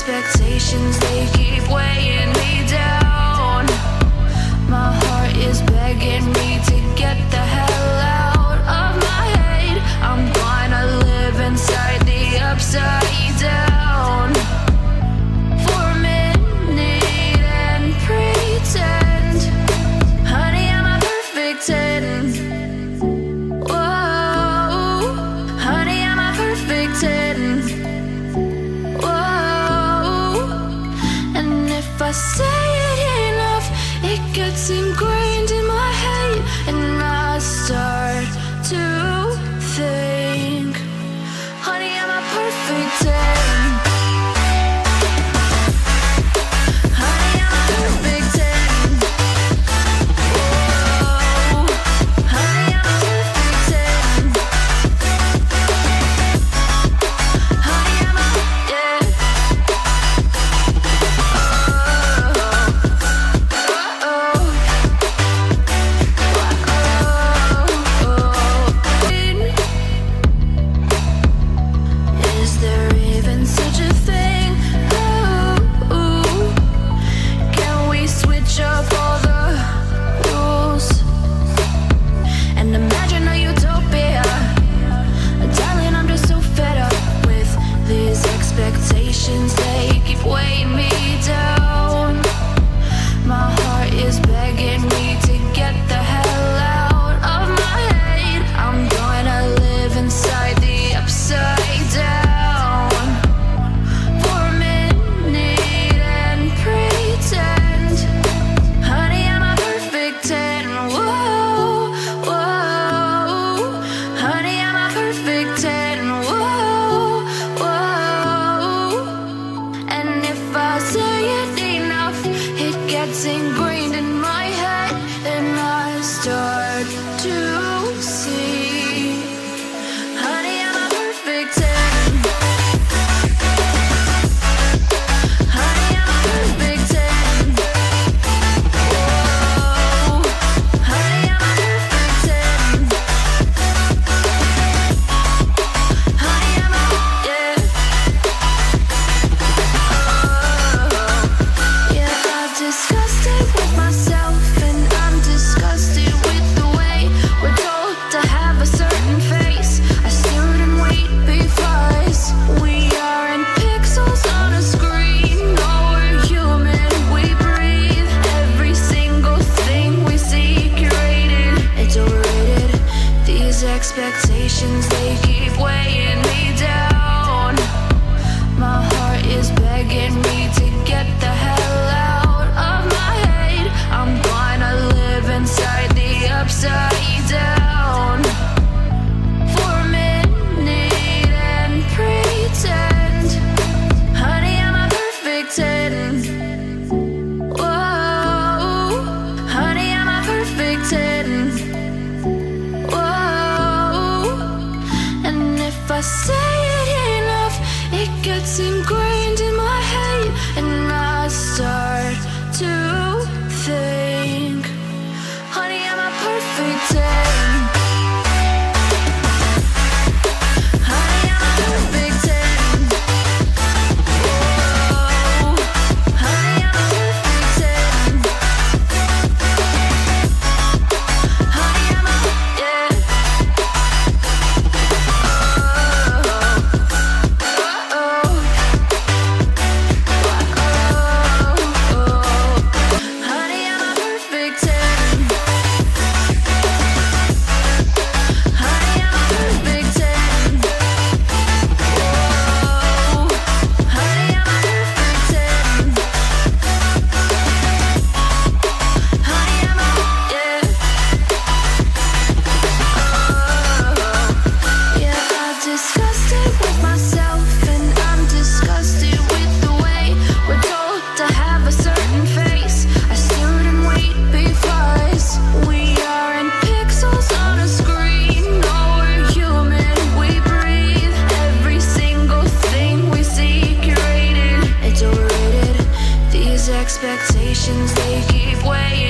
expectations, they keep weighing me down. My heart is begging me to get the hell out of my head. I'm gonna live inside the upside down for a minute and pretend, honey, I'm a perfect 10. Whoa, honey, I'm a perfect 10. If I say it enough, it gets ingrained in my head, and I start to think, honey, I'm a perfect 10. Honey, I'm a perfect 10. Whoa, honey, I'm a perfect 10. Honey, I'm a, yeah. They keep weighing me down. My heart is begging me to get the hell out of my head. I'm gonna live inside the upside down for a minute and pretend, honey, I'm a perfect 10. Whoa, whoa, honey, I'm a perfect 10. Whoa, whoa. And if I say it enough, it gets ingrained in my head, and I start to see, honey, I'm a perfect 10. Honey, I'm a perfect 10. Whoa, honey, I'm a perfect 10. Honey, I'm a, yeah. Yeah, I've discussed it with myself, and I'm disgusted with the way we're told to have a certain face. I stood and wait because we aren't pixels on a screen. No, we're human, we breathe. Every single thing we see curated, it's overrated. These expectations, they keep weighing me down. My heart is begging me to get the hell out of my head. I'm gonna live inside the upside down for a minute and pretend, honey, I'm a perfect 10. Whoa, honey, I'm a perfect 10. Whoa, and if I say it enough, it gets ingrained in my head, and I start to think, honey, I'm a perfect 10. Honey, I'm a perfect 10. Whoa, honey, I'm a perfect 10. Honey, I'm a, yeah. Honey, I'm a perfect 10. Honey, I'm a perfect 10. Whoa, honey, I'm a perfect 10. Honey, I'm a, yeah. Yeah, I've discussed it with myself, and I'm disgusted with the way we're told to have a certain face. I stood and wait because we aren't pixels on a screen. No, we're human, we breathe. Every single thing we see curated, it's overrated. These expectations, they keep weighing